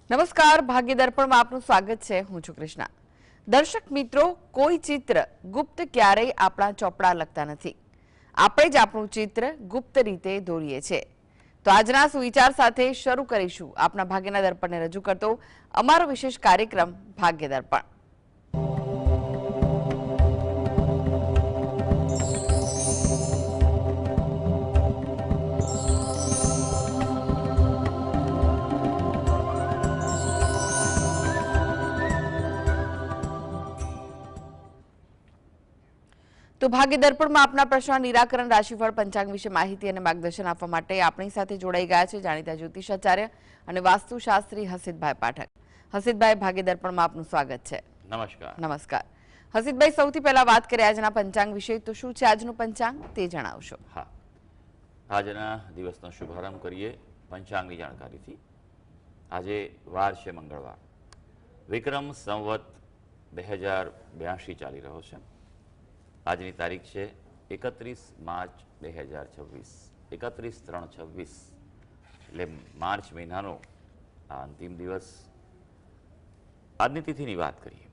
નમસ્કાર, ભાગ્ય દર્પણમાં આપનું સ્વાગત છે. હું છું કૃષ્ણા. દર્શક મિત્રો, કોઈ ચિત્ર ગુપ્ત ક્યારેય આપણા ચોપડા લખતા નથી. આપણે જ આપણું ચિત્ર ગુપ્ત રીતે દોરીએ છીએ. તો આજના સુવિચાર સાથે શરૂ કરીશું આપના ભાગ્યના દર્પણને રજૂ કરતો અમારો વિશેષ કાર્યક્રમ ભાગ્ય દર્પણ. તો ભાગ્ય દર્પણમાં આપના પ્રશ્ન નિરાકરણ, રાશિફળ, પંચાંગ વિશે માહિતી અને માર્ગદર્શન આપવા માટે આપણી સાથે જોડાઈ ગયા છે જાણીતા જ્યોતિષાચાર્ય અને વાસ્તુશાસ્ત્રી હસીતભાઈ પાઠક. હસીતભાઈ, ભાગ્ય દર્પણમાં આપનું સ્વાગત છે. નમસ્કાર. નમસ્કાર. હસીતભાઈ, સૌથી પહેલા વાત કરીએ આજના પંચાંગ વિશે. તો શું છે આજનું પંચાંગ તે જણાવશો? હા, આજના દિવસનો શુભારંભ કરીએ પંચાંગની જાણકારીથી. આજે વાર છે મંગળવાર. વિક્રમ સંવત 2082 ચાલી રહ્યો છે. આજની તારીખ છે 31 માર્ચ 2026, 31/3/26, એટલે માર્ચ મહિનાનો આ અંતિમ દિવસ. આજની તિથિની વાત કરીએ.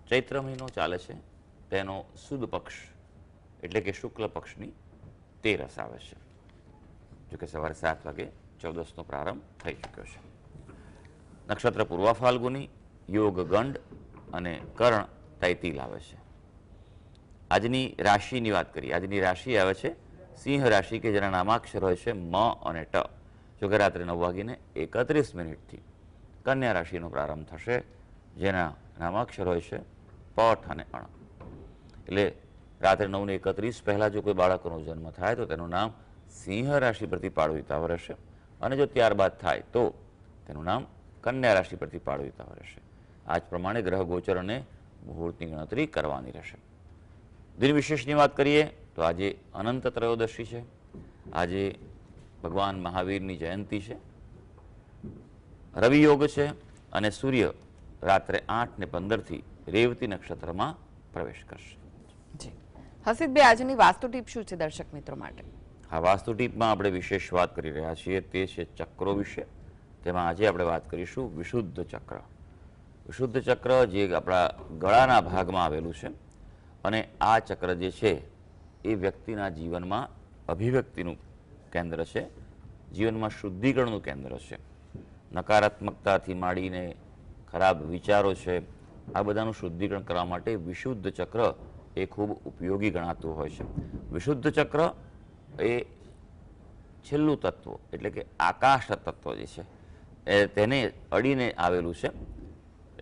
ચૈત્ર મહિનો ચાલે છે, તેનો સુદ પક્ષ એટલે કે શુક્લ પક્ષની 13 આવે છે. જોકે સવારે 7 વાગે 14નો પ્રારંભ થઈ ચૂક્યો છે. નક્ષત્ર પૂર્વા ફાલ્ગુની, યોગ ગંડ અને કર્ણ તૈતિલ આવે છે. આજની રાશિની વાત કરીએ. આજની રાશિ આવે છે સિંહ રાશિ, કે જેના નામાક્ષર હોય છે મ અને ટ. જોકે રાત્રે 9:31 કન્યા રાશિનો પ્રારંભ થશે, જેના નામાક્ષર હોય છે પઠ અને અણ. એટલે રાત્રે 9:31 પહેલાં જો કોઈ બાળકનો જન્મ થાય તો તેનું નામ સિંહ રાશિ પરથી પાડવીતાવ રહેશે, અને જો ત્યારબાદ થાય તો તેનું નામ કન્યા રાશિ પરથી પાડવીતાવ રહેશે. આ જ પ્રમાણે ગ્રહ ગોચર અને મુહૂર્તની ગણતરી કરવાની રહેશે. દિન વિશેષની વાત કરીએ તો આજે અનંત ત્રયોદશી છે. આજે ભગવાન મહાવીરની જયંતિ છે. રવિ યોગ છે અને સૂર્ય રાત્રે 8:15 રેવતી નક્ષત્રમાં પ્રવેશ કરશે. જી હસીતભાઈ, આજની વાસ્તુ ટીપ શું છે દર્શક મિત્રો માટે? આ વાસ્તુ ટીપમાં આપણે વિશેષ વાત કરી રહ્યા છીએ તે છે ચક્રો વિશે. તેમાં આજે આપણે વાત કરીશું વિશુદ્ધ ચક્ર. વિશુદ્ધ ચક્ર જે આપણા ગળાના ભાગમાં આવેલું છે, અને આ ચક્ર જે છે એ વ્યક્તિના જીવનમાં અભિવ્યક્તિનું કેન્દ્ર છે, જીવનમાં શુદ્ધિકરણનું કેન્દ્ર છે. નકારાત્મકતાથી માંડીને ખરાબ વિચારો છે, આ બધાનું શુદ્ધિકરણ કરવા માટે વિશુદ્ધ ચક્ર એ ખૂબ ઉપયોગી ગણાતું હોય છે. વિશુદ્ધ ચક્ર એ છેલ્લું તત્વ એટલે કે આકાશ તત્વ જે છે તેને અડીને આવેલું છે.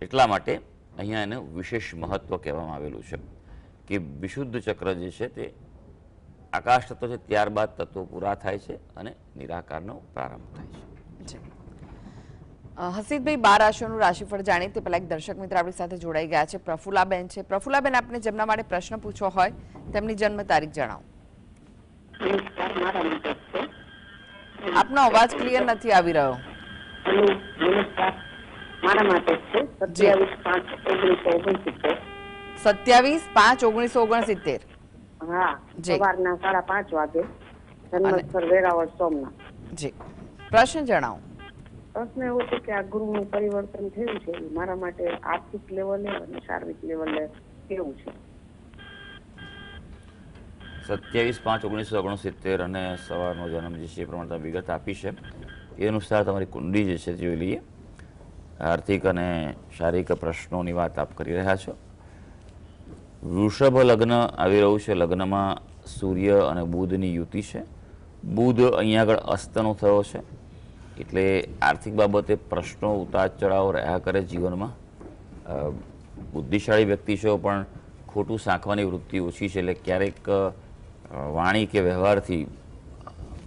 એટલા માટે અહીંયા એને વિશેષ મહત્વ કહેવામાં આવેલું છે કે વિશુદ્ધ ચક્ર જે છે તે આકાશ તત્વ છે, ત્યારબાદ તત્વો પૂરા થાય છે અને નિરાકારનો પ્રારંભ થાય છે. હસીતભાઈ, 12 રાશિઓનું રાશિફળ જાણીએ તે પહેલા એક દર્શક મિત્ર આપણી સાથે જોડાઈ ગયા છે. પ્રફુલાબેન છે. પ્રફુલાબેન, આપને જેમના માટે પ્રશ્ન પૂછવો હોય તેમની જન્મ તારીખ જણાવો. આપનો અવાજ ક્લિયર નથી આવી રહ્યો. મારા માટે છે 27/5/1969. હા, સવારના 5:30 વાગે. જન્મસ્થળ વેરાવળ, સોમનાથ. જી, પ્રશ્ન જણાવો. પ્રશ્ન એવો છે કે આ ગૃહનું પરિવર્તન થયું છે, મારા માટે આર્થિક લેવલે અને શારીરિક લેવલે કેવું છે? 27/5/1969 અને સવારનો જન્મ જે છે એ પ્રમાણે વિગત આપી છે એ અનુસાર તમારી કુંડલી જે છે જોઈ લઈએ. આર્થિક અને શારીરિક પ્રશ્નોની વાત આપ કરી રહ્યા છો. વૃષભ લગ્ન આવી રહ્યું છે. લગ્નમાં સૂર્ય અને બુધની યુતિ છે. બુધ અહીંયા આગળ અસ્તનો થયો છે, એટલે આર્થિક બાબતે પ્રશ્નો ઉતાર ચઢાવ રહ્યા કરે જીવનમાં. બુદ્ધિશાળી વ્યક્તિ છે પણ ખોટું સાંખવાની વૃત્તિ ઓછી છે, એટલે ક્યારેક વાણી કે વ્યવહારથી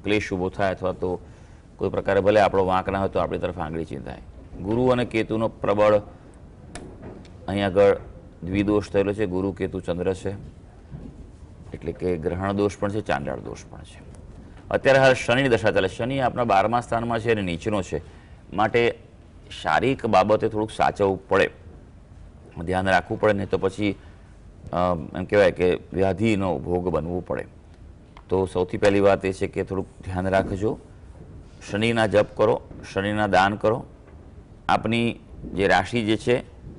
ક્લેશ ઊભો થાય, અથવા તો કોઈ પ્રકારે ભલે આપણો વાંક ના હોય તો આપણી તરફ આંગળી ચીંધાય. ગુરુ અને કેતુનો પ્રબળ અહીંયા આગળ દ્વિદોષ થયેલો છે. ગુરુ કેતુ ચંદ્ર છે, એટલે કે ગ્રહણ દોષ પણ છે, ચાંડાળ દોષ પણ છે. અત્યારે હાલ શનિની દશા ચાલે. શનિ આપણા 12મા સ્થાનમાં છે અને નીચનો છે, માટે શારીરિક બાબતે થોડુંક સાચવવું પડે, ધ્યાન રાખવું પડે, નહીં તો પછી એમ કહેવાય કે વ્યાધિનો ભોગ બનવું પડે. તો સૌથી પહેલી વાત એ છે કે થોડુંક ધ્યાન રાખજો. શનિના જપ કરો, શનિના દાન કરો, આપની જે રાશિ જે છે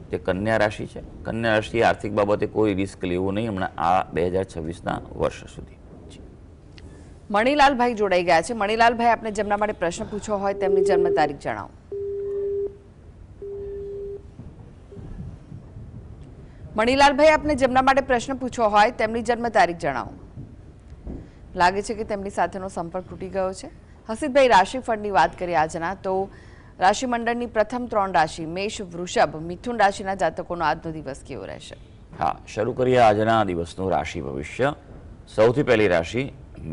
તે કન્યા રાશિ છે. કન્યા રાશિ આર્થિક બાબતે કોઈ રિસ્ક લેવું નહીં હમણાં આ 2026ના વર્ષ સુધી. મણીલાલભાઈ જોડાઈ ગયા છે. મણીલાલભાઈ, આપને જેમના માટે પ્રશ્ન પૂછવો હોય તેમની જન્મ તારીખ જણાવો. મણીલાલભાઈ, આપને જેમના માટે પ્રશ્ન પૂછવો હોય તેમની જન્મ તારીખ જણાવો. લાગે છે કે તેમની સાથેનો સંપર્ક તૂટી ગયો છે. હસીતભાઈ, રાશિફળની વાત કરીએ આજના, તો રાશિ મંડળની પ્રથમ 3 રાશિ મેષ, વૃષભ, મિથુન રાશિના જાતકોનો આજનો દિવસ કેવો રહેશે? હા, શરૂ કરીએ આજના દિવસનું રાશિ ભવિષ્ય. સૌથી પહેલી રાશિ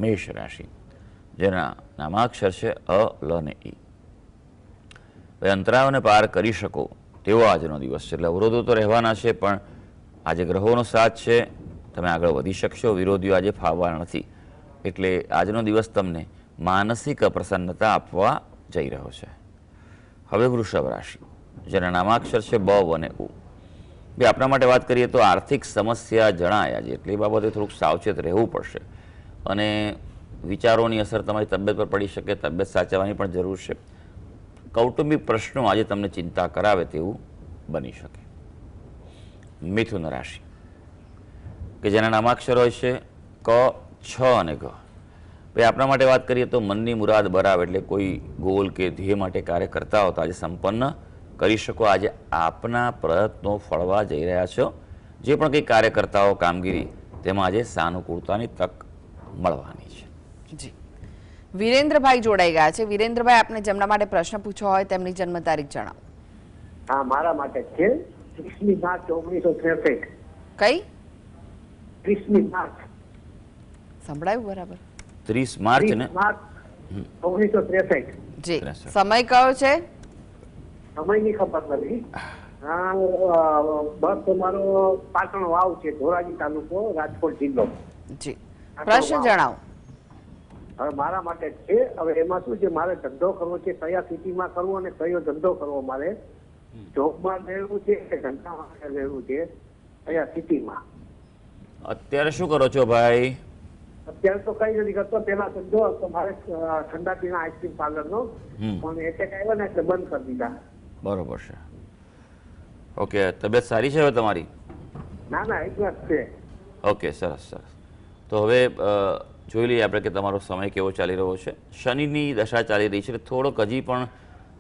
મેષ રાશિ, જેના નામાક્ષર છે અ, લ ને ઈ. અંતરાયોને પાર કરી શકો તેવો આજનો દિવસ છે. એટલે અવરોધો તો રહેવાના છે, પણ આજે ગ્રહોનો સાથ છે, તમે આગળ વધી શકશો. વિરોધીઓ આજે ફાવવાના નથી. એટલે આજનો દિવસ તમને માનસિક પ્રસન્નતા આપવા જઈ રહ્યો છે. હવે વૃષભ રાશિ, જેના નામાક્ષર છે બ અને ઉ. બે આપણા માટે વાત કરીએ તો આર્થિક સમસ્યા જણાય આજે, એટલે એ બાબતે થોડુંક સાવચેત રહેવું પડશે. અને વિચારોની અસર તમારી તબિયત પર પડી શકે, તબિયત સાચવવાની પણ જરૂર છે. કૌટુંબિક પ્રશ્નો આજે તમને ચિંતા કરાવે તેવું બની શકે. મિથુન રાશિ, કે જેના નામાક્ષર હોય છે ક, છ અને ગ. ભાઈ આપણા માટે વાત કરીએ તો મનની મુરાદ બરાબર, એટલે કોઈ ગોલ કે ધ્યેય માટે કાર્ય કરતા હો તો આજે સંપન્ન કરી શકો. આજે આપના પ્રયત્નો ફળવા જઈ રહ્યા છો. જે પણ કંઈ કાર્ય કરતા હો કામગીરી, તેમાં આજે સાનુકૂળતાની તક મળવાની છે. જી, વિરેન્દ્રભાઈ જોડાઈ ગયા છે. વિરેન્દ્રભાઈ, આપને જેમના માટે પ્રશ્ન પૂછવો હોય તેમની જન્મ તારીખ જણાવો. હા, મારા માટે છે 30મી માર્ચ 1963. કઈ? 30મી માર્ચ સંભળાયું બરાબર? 30 માર્ચ ને 30 માર્ચ 1963. જી, સમય કયો છે? સમયની ખબર નથી. હા, બસ તમારો પાટણ વાવ છે, ધોરાજી તાલુકો, રાજકોટ જિલ્લો. જી, પ્રશ્ન જણાવો. હવે મારા માટે છે, હવે એમાં શું છે, મારે ધંધો કરવો છે, કયા સિટીમાં કરવો અને કયો ધંધો કરવો, મારે જોબમાં રહેવું છે કે ધંધામાં રહેવું છે, કયા સિટીમાં. અત્યારે શું કરો છો ભાઈ? અત્યારે તો કઈ નથી કરતો. પેલા ધંધો હતો મારે ઠંડા પીણા આઈસ્ક્રીમ પાર્લરનો, પણ એટેક આવ્યો ને એટલે બંધ કરી દીધા. બરોબર છે. ઓકે, તબિયત સારી છે હવે તમારી? ના ના, એટલા જ છે. ઓકે, સરસ સરસ. તો હવે જોઈ લઈએ આપણે કે તમારો સમય કેવો ચાલી રહ્યો છે. શનિની દશા ચાલી રહી છે, એટલે થોડોક હજી પણ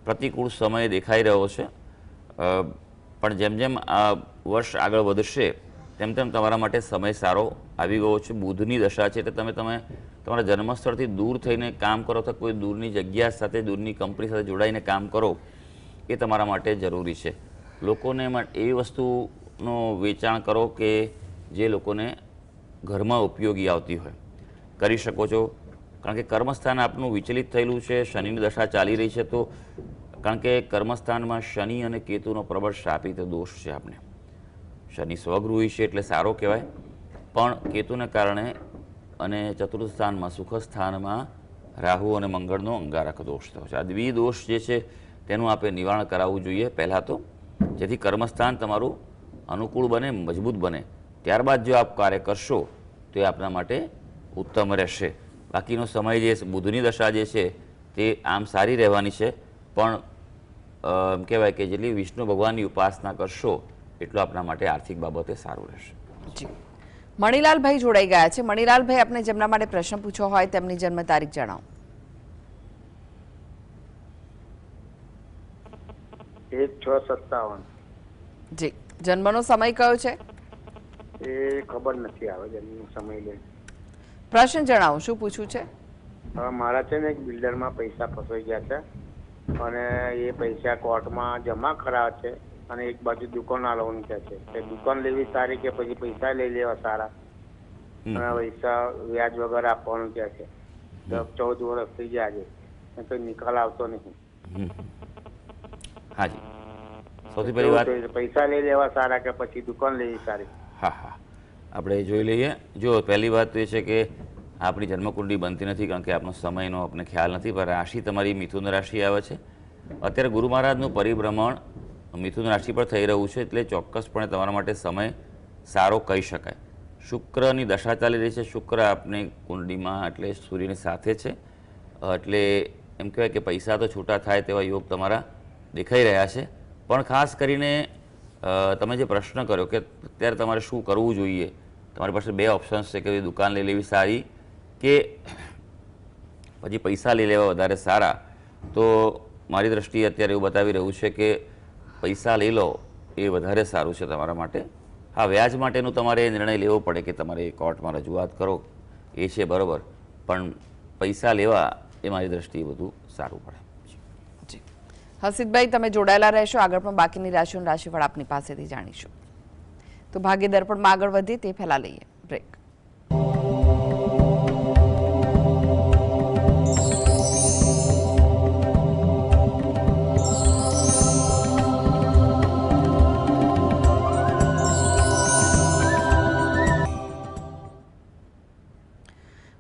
પ્રતિકૂળ સમય દેખાઈ રહ્યો છે. પણ જેમ જેમ આ વર્ષ આગળ વધશે તેમ તેમ તમારા માટે સમય સારો આવી ગયો છે. બુધની દશા છે, એટલે તમે તમારા જન્મસ્થળથી દૂર થઈને કામ કરો, તો કોઈ દૂરની જગ્યા સાથે, દૂરની કંપની સાથે જોડાઈને કામ કરો, એ તમારા માટે જરૂરી છે. લોકોને એવી વસ્તુનો વેચાણ કરો કે જે લોકોને ઘરમાં ઉપયોગી આવતી હોય, કરી શકો છો. કારણ કે કર્મસ્થાન આપનું વિચલિત થયેલું છે, શનિની દશા ચાલી રહી છે. તો કારણ કે કર્મસ્થાનમાં શનિ અને કેતુનો પ્રબળ શ્રાપિત દોષ છે. આપણે શનિ સ્વગૃહી છે એટલે સારો કહેવાય, પણ કેતુને કારણે અને ચતુર્થ સ્થાનમાં સુખ સ્થાનમાં રાહુ અને મંગળનો અંગારક દોષ થયો છે. આ દ્વિદોષ જે છે તેનું આપણે નિવારણ કરાવવું જોઈએ પહેલાં તો, જેથી કર્મસ્થાન તમારું અનુકૂળ બને, મજબૂત બને. ત્યારબાદ જો આપ કાર્ય કરશો તો એ આપણા માટે ઉત્તમ રહેશે. બાકીનો સમય જે બુધની દશા જે છે તે આમ સારી રહેવાની છે, પણ એમ કહેવાય કે જેટલી વિષ્ણુ ભગવાનની ઉપાસના કરશો એટલું આપણા માટે આર્થિક બાબતે સારું રહેશે. જી, મણીલાલભાઈ જોડાઈ ગયા છે. મણીલાલભાઈ, આપને જેમના માટે પ્રશ્ન પૂછવો હોય તેમની જન્મ તારીખ જણાવો. 1/6/57. જી, જન્મનો સમય કયો છે? એ ખબર નથી આવે જન્મનો સમય લે. પ્રશ્ન જણાવો, શું પૂછવું છે? હવે મારા છે ને એક બિલ્ડરમાં પૈસા ફસાઈ ગયા છે, અને એ પૈસા કોર્ટમાં જમા કરાવે છે, અને એક બાજુ દુકાન આલવાનું કે છે. દુકાન લેવી સારી કે પછી પૈસા લઈ લેવા સારા? અને પૈસા વ્યાજ વગર આપવાનું કે છે. 14 વર્ષ થઈ ગયા છે, તો નિકાલ આવતો નહીં. હાજી, સૌથી પહેલી વાત, પૈસા લઈ લેવા સારા કે પછી દુકાન લેવી સારી? હા હા, આપણે જોઈ લઈએ. જો પહેલી વાત તો એ છે કે આપણી જન્મકુંડળી બનતી નથી, કારણ કે આપનો સમયનો આપણે ખ્યાલ નથી. પણ રાશિ તમારી મિથુન રાશિ આવે છે. અત્યારે ગુરુ મહારાજનું પરિભ્રમણ મિથુન રાશિ પર થઈ રહ્યું છે, એટલે ચોક્કસપણે તમારા માટે સમય સારો કહી શકાય. શુક્રની દશા ચાલી રહી છે. શુક્ર આપની કુંડળીમાં એટલે સૂર્યની સાથે છે, એટલે એમ કહેવાય કે પૈસા તો છૂટા થાય તેવા યોગ તમારા દેખાઈ રહ્યા છે. પણ ખાસ કરીને તમે જે પ્રશ્ન કર્યો કે અત્યારે તમારે શું કરવું જોઈએ, તમારી પાસે બે ઓપ્શન્સ છે કે દુકાન લઈ લેવી સારી કે પછી પૈસા લઈ લેવા વધારે સારા. તો મારી દ્રષ્ટિએ અત્યારે એવું બતાવી રહ્યું છે કે પૈસા લઈ લો એ વધારે સારું છે તમારા માટે. હા, વ્યાજ માટેનું તમારે નિર્ણય લેવો પડે કે તમારે કોર્ટમાં રજૂઆત કરો એ છે બરાબર, પણ પૈસા લેવા એ મારી દ્રષ્ટિએ વધુ સારું પડે. જી હર્ષિતભાઈ, તમે જોડાયેલા રહેશો, આગળ પણ બાકીની રાશિઓનું રાશિફળ આપની પાસેથી જાણીશું. તો ભાગ્ય દર્પણમાં આગળ વધીએ તે પહેલા લઈએ બ્રેક.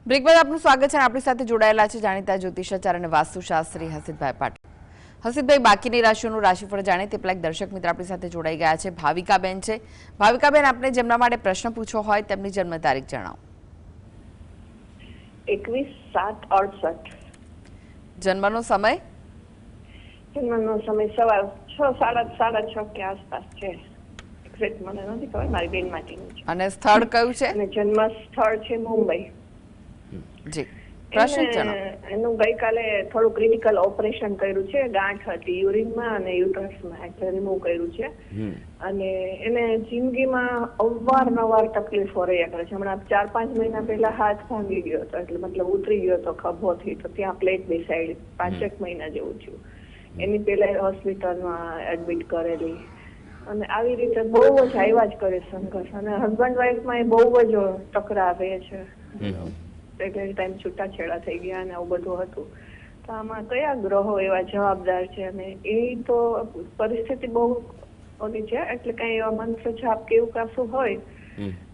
બ્રેક બાદ આપનું સ્વાગત છે. આપણી સાથે જોડાયેલા છે જાણીતા જ્યોતિષાચાર્ય અને વાસ્તુશાસ્ત્રી હર્ષિતભાઈ પાટીલ. હર્ષિતભાઈ, બાકીની રાશિઓનું રાશિફળ જાણે તે પહેલા એક દર્શક મિત્ર આપણી સાથે જોડાઈ ગયા છે. ભાવિકાબેન છે. ભાવિકાબેન, આપને જેમના માટે પ્રશ્ન પૂછવો હોય તેમની જન્મ તારીખ જણાવો. 21/7/68. જન્મનો સમય? જન્મનો સમય સવાર 6, 6:30 કે આસપાસ છે. એક્ઝેક્ટ મને નથી ખબર, મારી બેન માટેનું છે. અને સ્થળ કયું છે? અને જન્મ સ્થળ છે મુંબઈ. જી, પ્રશ્ન જણાવો. એનું ગઈકાલે થોડું ક્રિટિકલ ઓપરેશન કર્યું છે. ગાંઠ હતી યુરિનમાં અને યુટરસમાં, એટલે રિમૂવ કર્યું છે. અને એને જિંદગીમાં અવારનવાર તકલીફો રહ્યા કરે છે. હમણાં 4-5 મહિના પહેલા હાથ ભાંગી ગયો હતો, એટલે મતલબ ઉતરી ગયો હતો ખભોથી, તો ત્યાં પ્લેટ બેસાડી 5-1 મહિના જેવું થયું. એની પહેલા હોસ્પિટલમાં એડમિટ કરેલી. અને આવી રીતે બહુ જ આવ્યા જ કરે સંઘર્ષ. અને હસબન્ડ વાઈફમાં એ બહુ જ તકરાર રહે છે. એટલે ટાઈમ છૂટાછેડા થઈ ગયા અને આવું બધું હતું. તો આમાં કયા ગ્રહો એવા જવાબદાર છે? અને એ તો પરિસ્થિતિ બહુ ઓલી છે, એટલે કઈ એવા મંત્ર છાપ કે એવું કશું હોય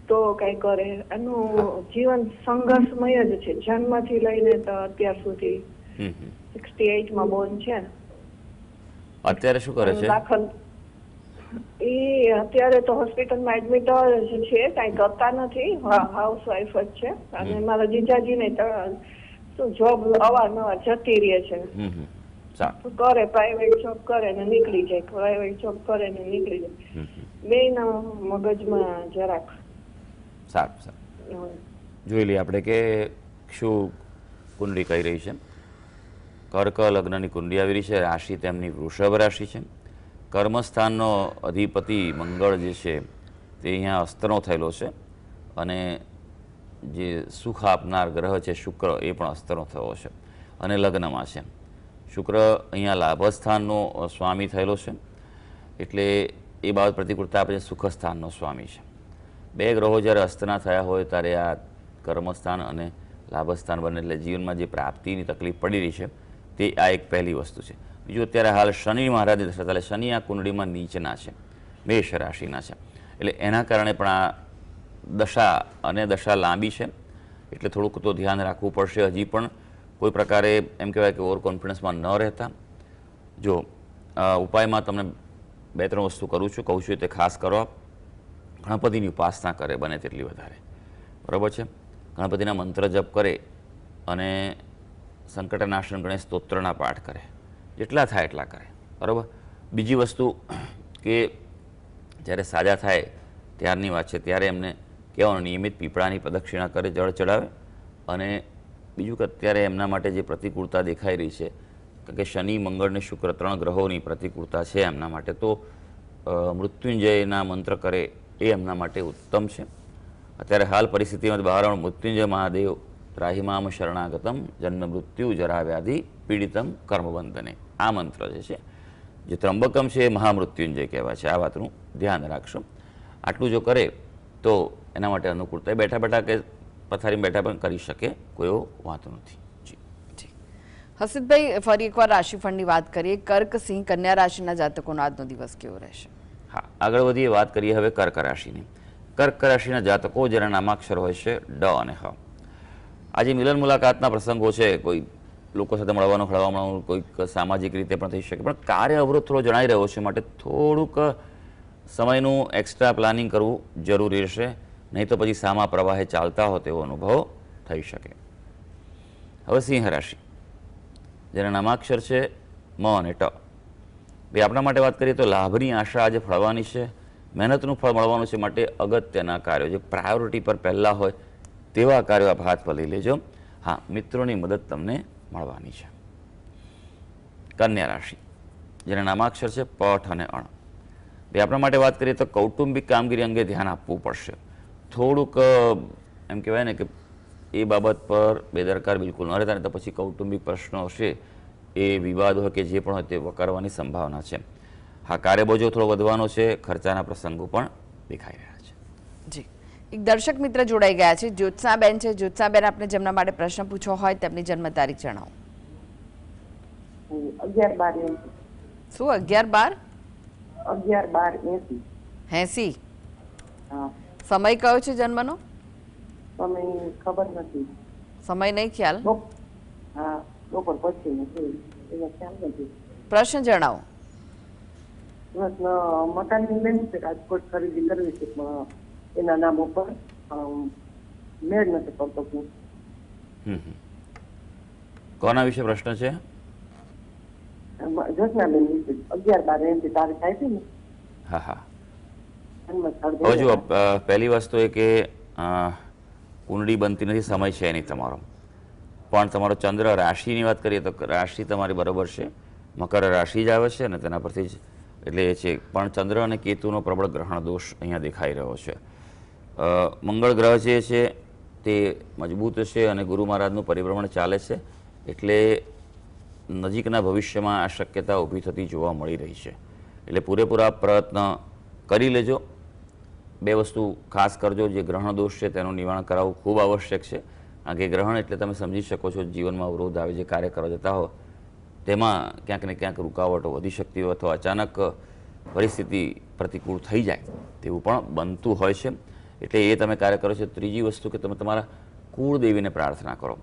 તો કઈ કરે. એનું જીવન સંઘર્ષમય જ છે, જન્મથી લઈને તો અત્યાર સુધી. 68માં બોર્ન છે. અત્યારે શું કરે છે? દાખલ એ અત્યારે તો હોસ્પિટલમાં એડમિટ છે, કઈ કરતા નથી, હાઉસવાઈફ જ છે. અને મારા જીજાજી ને શું જોબ અવારનવાર જતી રહે છે. કરે પ્રાઇવેટ જોબ કરે ને નીકળી જાય, પ્રાઇવેટ જોબ કરે ને નીકળી જાય. બેયના મગજમાં જરાક સારું જોઈ લઈએ આપણે કે શું કુંડળી કહી રહી છે. કર્ક લગ્નની કુંડળી આવી રહી છે. રાશિ તેમની વૃષભ રાશિ છે. કર્મસ્થાનનો અધિપતિ મંગળ જે છે તે અહીંયા અસ્તનો થયેલો છે, અને જે સુખ આપનાર ગ્રહ છે શુક્ર એ પણ અસ્તનો થયો છે અને લગ્નમાં છે. શુક્ર અહીંયા લાભસ્થાનનો સ્વામી થયેલો છે, એટલે એ બાબત પ્રતિકૂળતા આપે છે. સુખસ્થાનનો સ્વામી છે. બે ગ્રહો જ્યારે અસ્તના થયા હોય ત્યારે આ કર્મસ્થાન અને લાભસ્થાન બને, એટલે જીવનમાં જે પ્રાપ્તિની તકલીફ પડી રહી છે તે આ એક પહેલી વસ્તુ છે. બીજું, અત્યારે હાલ શનિ મહારાજની દશા ચાલે. શનિ આ કુંડળીમાં નીચના છે, મેષ રાશિના છે, એટલે એના કારણે પણ આ દશા અને દશા લાંબી છે, એટલે થોડુંક તો ધ્યાન રાખવું પડશે. હજી પણ કોઈ પ્રકારે એમ કહેવાય કે ઓવર કોન્ફિડન્સમાં ન રહેતા. જો ઉપાયમાં તમને 2-3 વસ્તુ કરું છું, કહું છું તે ખાસ કરો. ગણપતિની ઉપાસના કરે બને તેટલી વધારે, બરાબર છે. ગણપતિના મંત્ર જપ કરે અને સંકટનાશન ગણેશ સ્તોત્રના પાઠ કરે, જેટલા થાય એટલા કરે, બરાબર. બીજી વસ્તુ કે જ્યારે સાજા થાય ત્યારની વાત છે, ત્યારે એમને કહેવાનું નિયમિત પીપળાની પ્રદક્ષિણા કરે, જળ ચડાવે. અને બીજું કે અત્યારે એમના માટે જે પ્રતિકૂળતા દેખાઈ રહી છે, કારણ કે શનિ મંગળ અને શુક્ર 3 ગ્રહોની પ્રતિકૂળતા છે એમના માટે, તો મૃત્યુંજયના મંત્ર કરે એ એમના માટે ઉત્તમ છે. અત્યારે હાલ પરિસ્થિતિમાં બહાર મૃત્યુંજય મહાદેવ ત્રાહિમામ શરણાગતમ જન્મ મૃત્યુ જરા વ્યાધિ પીડિતમ કર્મબંધને, આ મંત્ર જે છે, જે ત્રંબકમ છે એ મહામૃત્યુંજય કહેવાય છે. આ વાતનું ધ્યાન રાખશો. આટલું જો કરે તો એના માટે અનુકૂળતા બેઠા બેઠા કે પથારીમાં બેઠા પણ કરી શકે, કોઈ એવો વાંધો નથી. જી હર્ષિતભાઈ, ફરી એકવાર રાશિફળની વાત કરીએ. કર્ક, સિંહ, કન્યા રાશિના જાતકોનો આજનો દિવસ કેવો રહેશે? હા, આગળ વધીએ, વાત કરીએ હવે કર્ક રાશિની. કર્ક રાશિના જાતકો જેના નામાક્ષર હોય છે ડ અને હ. આજે મિલન મુલાકાતના પ્રસંગો છે, કોઈ લોકો સાથે મળવાનું ખળવાનું, કોઈક સામાજિક રીતે પણ થઈ શકે, પણ કાર્ય અવરોધ થોડો જણાઈ રહ્યો છે, માટે થોડુંક સમયનું એક્સ્ટ્રા પ્લાનિંગ કરવું જરૂરી રહેશે, નહીં તો પછી સામા પ્રવાહે ચાલતા હો તેવો અનુભવ થઈ શકે. હવે સિંહ રાશિ જેના નામાક્ષર છે મ અને ટ. ભાઈ આપણા માટે વાત કરીએ તો લાભની આશા આજે ફળવાની છે, મહેનતનું ફળ મળવાનું છે, માટે અગત્યના કાર્યો જે પ્રાયોરિટી પર પહેલાં હોય તેવા કાર્યો આપ હાથ પર લઈ લેજો. હા, મિત્રોની મદદ તમને મળવાની છે. કન્યા રાશિ, જેના નામાક્ષર છે પઠ અને અણ. ભાઈ આપણા માટે વાત કરીએ તો કૌટુંબિક કામગીરી અંગે ધ્યાન આપવું પડશે. થોડુંક એમ કહેવાય ને કે એ બાબત પર બેદરકાર બિલકુલ ન રહેતા, ને તો પછી કૌટુંબિક પ્રશ્નો હશે, એ વિવાદ હોય કે જે પણ હોય તે વકરવાની સંભાવના છે. હા, કાર્યબોજો થોડો વધવાનો છે, ખર્ચાના પ્રસંગો પણ દેખાઈ રહ્યા છે. જી, એક દર્શક મિત્ર જોડાઈ ગયા છે, જ્યોત્સનાબેન છે. જ્યોત્સનાબેન, આપને જેમના માટે પ્રશ્ન પૂછવો હોય તેમની જન્મ તારીખ જણાવો. 11/12/80. શું 11/12/80? 11/12/80. હા, સમય કયો છે જન્મનો? તમે ખબર નથી. સમય નહીં ખ્યાલ? હા, બપોર પછી નથી એનો ખ્યાલ નથી. પ્રશ્ન જણાવો. બસ મકાનની લેવી છે, રાજકોટ ખરીદી કરવી છે, પણ એના નામ ઉપર મેળ નથી પડતો. કોના વિશે પ્રશ્ન છે? જસનાબેન વિશે 11/12/80 તારીખ આપી ને. હા હા. જન્મ સ્થળ હવે જુઓ, પહેલી વસ્તુ એ કે કુંડળી બનતી નથી, સમય છે નહીં તમારો, પણ તમારો ચંદ્ર રાશિની વાત કરીએ તો રાશિ તમારી બરાબર છે, મકર રાશિ જ આવે છે અને તેના પરથી જ એટલે એ છે. પણ ચંદ્ર અને કેતુનો પ્રબળ ગ્રહણ દોષ અહીંયા દેખાઈ રહ્યો છે. મંગળ ગ્રહ જે છે તે મજબૂત છે અને ગુરુ મહારાજનું પરિભ્રમણ ચાલે છે, એટલે નજીકના ભવિષ્યમાં આ શક્યતા ઊભી થતી જોવા મળી રહી છે. એટલે પૂરેપૂરા પ્રયત્ન કરી લેજો. બે વસ્તુ ખાસ કરજો, જે ગ્રહણ દોષ છે તેનું નિવારણ કરાવવું ખૂબ આવશ્યક છે. કારણ કે ગ્રહણ એટલે તમે સમજી શકો છો, જીવનમાં અવરોધ આવે, જે કાર્ય કરવા જતા હો તેમાં ક્યાંક ને ક્યાંક રૂકાવટો વધી શકતી હોય અથવા અચાનક પરિસ્થિતિ પ્રતિકૂળ થઈ જાય તેવું પણ બનતું હોય છે. એટલે એ તમે કાર્ય કરો છો. ત્રીજી વસ્તુ કે તમે તમારા કુળદેવીને પ્રાર્થના કરો.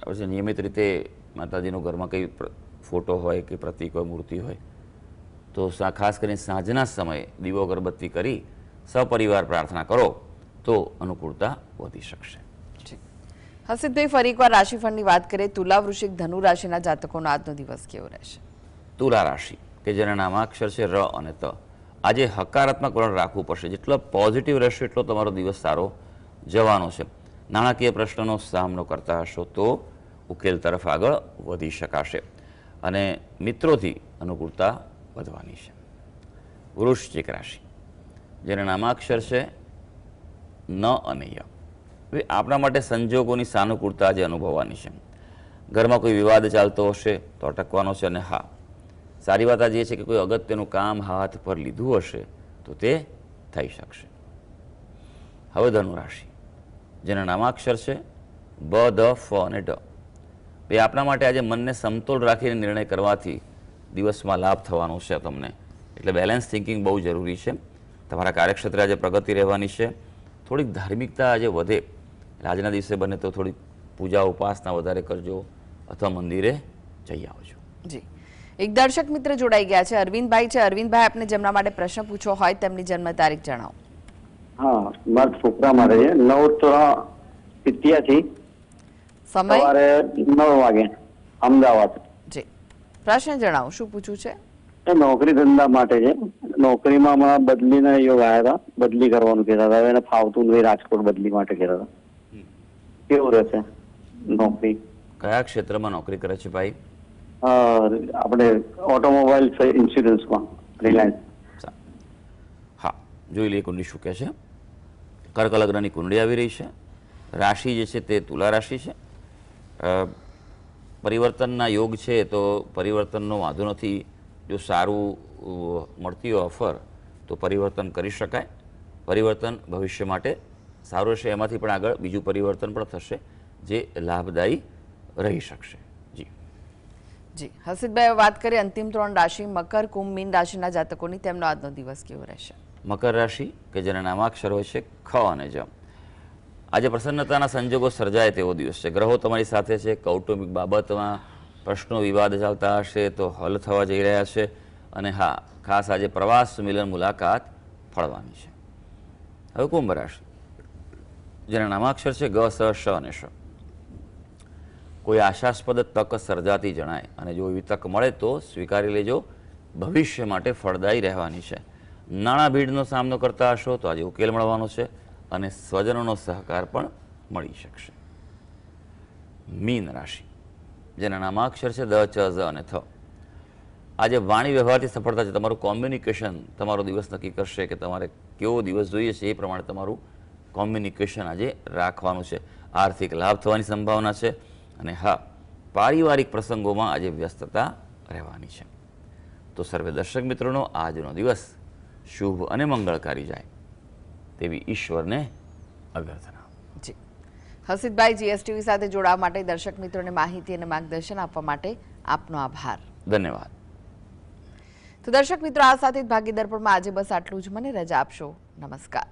પછી નિયમિત રીતે માતાજીનું ઘરમાં કંઈ ફોટો હોય કે પ્રતીક હોય, મૂર્તિ હોય, તો ખાસ કરીને સાંજના સમયે દીવો અગરબત્તી કરી સપરિવાર પ્રાર્થના કરો તો અનુકૂળતા વધી શકશે. હસીતભાઈ, ફરી એકવાર રાશિફળની વાત કરીએ. તુલા, વૃશ્ચિક, ધનુ રાશિના જાતકોનો આજનો દિવસ કેવો રહેશે? તુલા રાશિ, કે જેના નામાક્ષર છે ર અને ત. આજે હકારાત્મક વલણ રાખવું પડશે. જેટલો પોઝિટિવ રહેશે એટલો તમારો દિવસ સારો જવાનો છે. નાણાકીય પ્રશ્નનો સામનો કરતા હશો તો ઉકેલ તરફ આગળ વધી શકાશે અને મિત્રોથી અનુકૂળતા વધવાની છે. વૃશ્ચિક રાશિ, જેના નામાક્ષર છે ન અને ય. આપણા માટે સંજોગોની સાનુકૂળતા આજે અનુભવવાની છે. ઘરમાં કોઈ વિવાદ ચાલતો હશે તો અટકવાનો છે. અને હા, સારી વાત આજે છે કે કોઈ અગત્યનું કામ હાથ પર લીધું હશે તો તે થઈ શકશે. હવે ધનુ રાશિ, જેના નામાક્ષર છે બ, દ, ફ અને ડ. એ આપણા માટે આજે મનને સમતોલ રાખીને નિર્ણય કરવાથી દિવસમાં લાભ થવાનો છે તમને. એટલે બેલેન્સ થિંકિંગ બહુ જરૂરી છે. તમારા કાર્યક્ષેત્રે આજે પ્રગતિ રહેવાની છે. થોડીક ધાર્મિકતા આજે વધે, એટલે આજના દિવસે બને તો થોડીક પૂજા ઉપાસના વધારે કરજો અથવા મંદિરે જઈ આવજો. જી, એક દર્શક મિત્ર જોડાઈ ગયા છે, અરવિંદભાઈ છે. અરવિંદભાઈ, આપને જેમના માટે પ્રશ્ન પૂછવો હોય તેમની જન્મ તારીખ જણાવો. હા, મારા છોકરા માટે છે 9/3/87 સમય? સવારે 9 વાગે, અમદાવાદ. જી, પ્રશ્ન જણાવો, શું પૂછવું છે? એ નોકરી ધંધા માટે છે. નોકરીમાં હમણાં બદલીના યોગ આવ્યા હતા, બદલી કરવાનું કહેતા હતા. હવે એને ફાવતું નથી, રાજકોટ બદલી માટે કહેતા હતા. કેવું રહેશે નોકરી? કયા ક્ષેત્રમાં નોકરી કરે છે ભાઈ? આપણે ઓટોમોબાઈલ ઇન્સ્યોરન્સમાં, રિલાયન્સ. હા, જોઈ લઈએ કુંડળી શું કહે છે. કર્ક લગ્નની કુંડળી આવી રહી છે. રાશિ જે છે તે તુલા રાશિ છે. પરિવર્તનના યોગ છે, તો પરિવર્તનનો વાંધો નથી. જો સારું મળતી હોય ઓફર તો પરિવર્તન કરી શકાય. પરિવર્તન ભવિષ્ય માટે સારું રહેશે. એમાંથી પણ આગળ બીજું પરિવર્તન પણ થશે જે લાભદાયી રહી શકશે. જી જી, હસીતભાઈ, વાત કરીએ અંતિમ 3 રાશિ મકર, કુંભ, મીન રાશિના જાતકોની. તેમનો આજનો દિવસ કેવો રહેશે? મકર રાશિ, કે જેના નામાક્ષર હોય છે ખ અને જ. આજે પ્રસન્નતાના સંજોગો સર્જાય તેવો દિવસ છે. ગ્રહો તમારી સાથે છે. કૌટુંબિક બાબતમાં પ્રશ્નો વિવાદ ચાલતા હશે તો હલ થવા જઈ રહ્યા છે. અને હા, ખાસ આજે પ્રવાસ, મિલન, મુલાકાત ફળવાની છે. હવે કુંભ રાશિ, જેના નામાક્ષર છે ગ, સ, શ અને શ. કોઈ આશાસ્પદ તક સર્જાતી જણાય અને જો એવી તક મળે તો સ્વીકારી લેજો. ભવિષ્ય માટે ફળદાયી રહેવાની છે. નાણાં ભીડનો સામનો કરતા હશો તો આજે ઉકેલ મળવાનો છે અને સ્વજનોનો સહકાર પણ મળી શકશે. મીન રાશિ, જેના નામાક્ષર છે દ, ચ, ઝ અને થ. આજે વાણી વ્યવહારથી સફળતા છે. તમારું કોમ્યુનિકેશન તમારો દિવસ નક્કી કરશે કે તમારે કેવો દિવસ જોઈએ છે. એ પ્રમાણે તમારું કોમ્યુનિકેશન આજે રાખવાનું છે. આર્થિક લાભ થવાની સંભાવના છે અને હા, પારિવારિક પ્રસંગોમાં આજે વ્યસ્તતા રહેવાની છે. તો સર્વે દર્શક મિત્રોનો આજનો દિવસ શુભ અને મંગળકારી જાય તેવી ઈશ્વરને અભ્યર્થના. જી હસીતભાઈ, જીએસટીવી સાથે જોડાવા માટે, દર્શક મિત્રોને માહિતી અને માર્ગદર્શન આપવા માટે આપનો આભાર. ધન્યવાદ. તો દર્શક મિત્રો, આ સાથે જ ભાગીદાર પણ આજે બસ આટલું જ. મને રજા આપશો. નમસ્કાર.